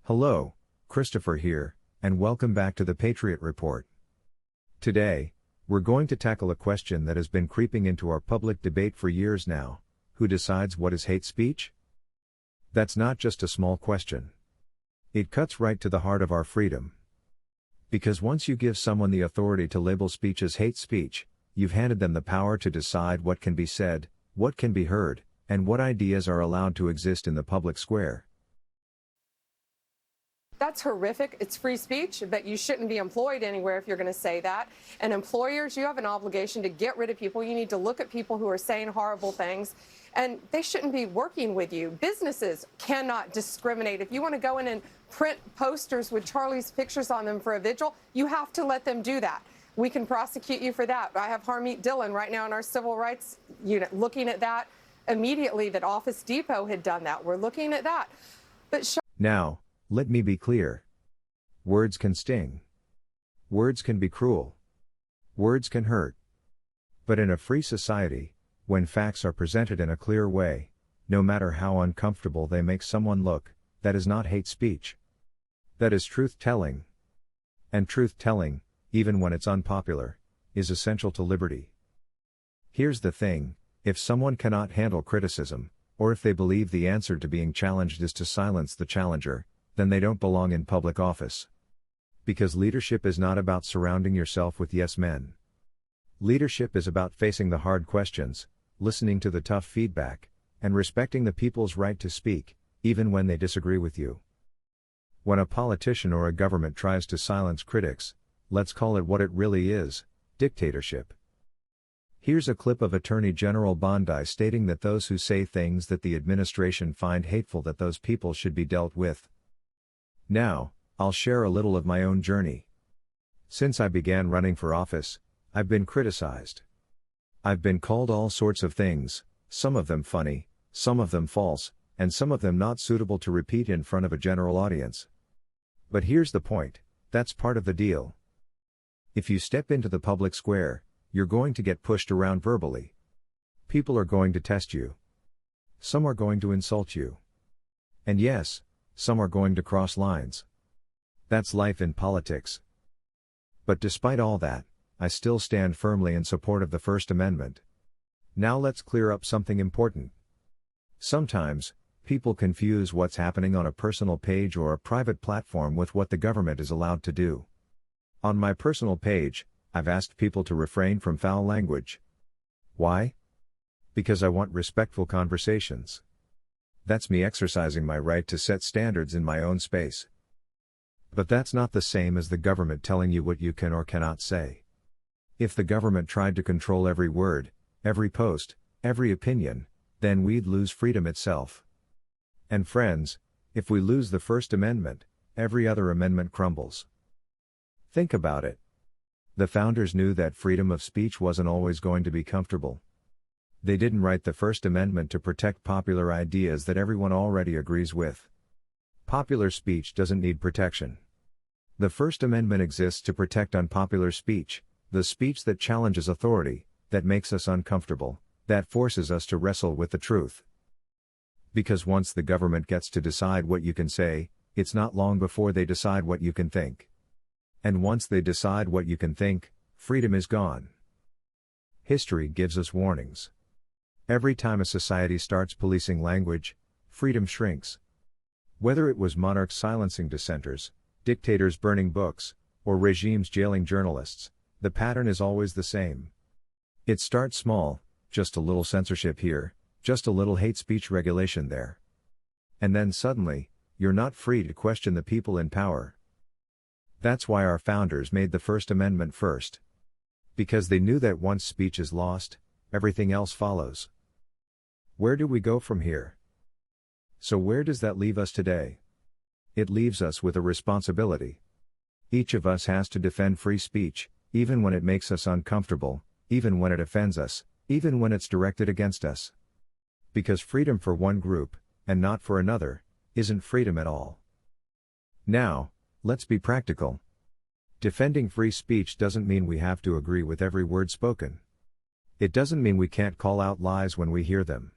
Hello, Christopher here, and welcome back to the Patriot Report. Today, we're going to tackle a question that has been creeping into our public debate for years now: who decides what is hate speech? That's not just a small question. It cuts right to the heart of our freedom. Because once you give someone the authority to label speech as hate speech, you've handed them the power to decide what can be said, what can be heard, and what ideas are allowed to exist in the public square. That's horrific. It's free speech, but you shouldn't be employed anywhere if you're going to say that. And employers, you have an obligation to get rid of people. You need to look at people who are saying horrible things, and they shouldn't be working with you. Businesses cannot discriminate. If you want to go in and print posters with Charlie's pictures on them for a vigil, you have to let them do that. We can prosecute you for that. I have Harmeet Dillon right now in our civil rights unit looking at that immediately, that Office Depot had done that. We're looking at that. But now, let me be clear. Words can sting. Words can be cruel. Words can hurt. But in a free society, when facts are presented in a clear way, no matter how uncomfortable they make someone look, that is not hate speech. That is truth-telling. And truth-telling, even when it's unpopular, is essential to liberty. Here's the thing: if someone cannot handle criticism, or if they believe the answer to being challenged is to silence the challenger, then they don't belong in public office. Because leadership is not about surrounding yourself with yes men. Leadership is about facing the hard questions, listening to the tough feedback, and respecting the people's right to speak, even when they disagree with you. When a politician or a government tries to silence critics, let's call it what it really is: dictatorship. Here's a clip of Attorney General Bondi stating that those who say things that the administration find hateful, that those people should be dealt with. Now, I'll share a little of my own journey. Since I began running for office, I've been criticized. I've been called all sorts of things, some of them funny, some of them false, and some of them not suitable to repeat in front of a general audience. But here's the point: that's part of the deal. If you step into the public square, you're going to get pushed around verbally. People are going to test you. Some are going to insult you. And yes, some are going to cross lines. That's life in politics. But despite all that, I still stand firmly in support of the First Amendment. Now let's clear up something important. Sometimes, people confuse what's happening on a personal page or a private platform with what the government is allowed to do. On my personal page, I've asked people to refrain from foul language. Why? Because I want respectful conversations. That's me exercising my right to set standards in my own space. But that's not the same as the government telling you what you can or cannot say. If the government tried to control every word, every post, every opinion, then we'd lose freedom itself. And friends, if we lose the First Amendment, every other amendment crumbles. Think about it. The founders knew that freedom of speech wasn't always going to be comfortable. They didn't write the First Amendment to protect popular ideas that everyone already agrees with. Popular speech doesn't need protection. The First Amendment exists to protect unpopular speech, the speech that challenges authority, that makes us uncomfortable, that forces us to wrestle with the truth. Because once the government gets to decide what you can say, it's not long before they decide what you can think. And once they decide what you can think, freedom is gone. History gives us warnings. Every time a society starts policing language, freedom shrinks. Whether it was monarchs silencing dissenters, dictators burning books, or regimes jailing journalists, the pattern is always the same. It starts small, just a little censorship here, just a little hate speech regulation there. And then suddenly, you're not free to question the people in power. That's why our founders made the First Amendment first. Because they knew that once speech is lost, everything else follows. Where do we go from here? So where does that leave us today? It leaves us with a responsibility. Each of us has to defend free speech, even when it makes us uncomfortable, even when it offends us, even when it's directed against us. Because freedom for one group, and not for another, isn't freedom at all. Now, let's be practical. Defending free speech doesn't mean we have to agree with every word spoken. It doesn't mean we can't call out lies when we hear them.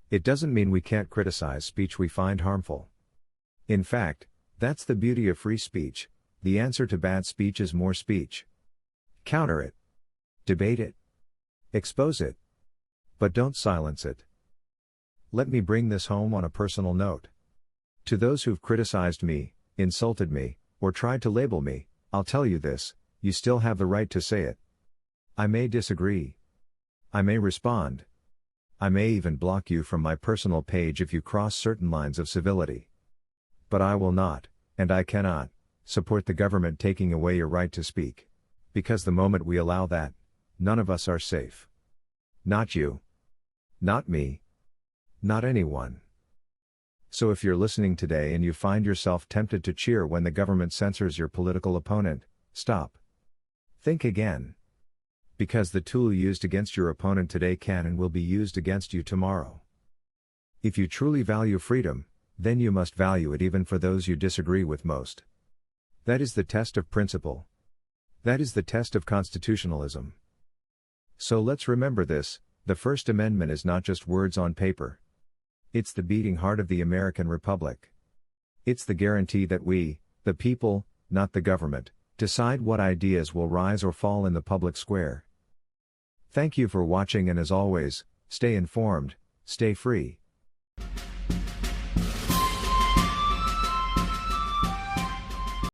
It doesn't mean we can't criticize speech we find harmful. In fact, That's the beauty of free speech. The answer to bad speech is more speech. Counter it. Debate it. Expose it. But don't silence it. Let me bring this home on a personal note. To those who've criticized me, insulted me, or tried to label me, I'll tell you this: you still have the right to say it. I may disagree. I may respond. I may even block you from my personal page if you cross certain lines of civility. But I will not, and I cannot, support the government taking away your right to speak. Because the moment we allow that, none of us are safe. Not you. Not me. Not anyone. So if you're listening today and you find yourself tempted to cheer when the government censors your political opponent, stop. Think again. Because the tool used against your opponent today can and will be used against you tomorrow. If you truly value freedom, then you must value it even for those you disagree with most. That is the test of principle. That is the test of constitutionalism. So let's remember this: the First Amendment is not just words on paper. It's the beating heart of the American Republic. It's the guarantee that we, the people, not the government, decide what ideas will rise or fall in the public square. Thank you for watching, and as always, stay informed, stay free.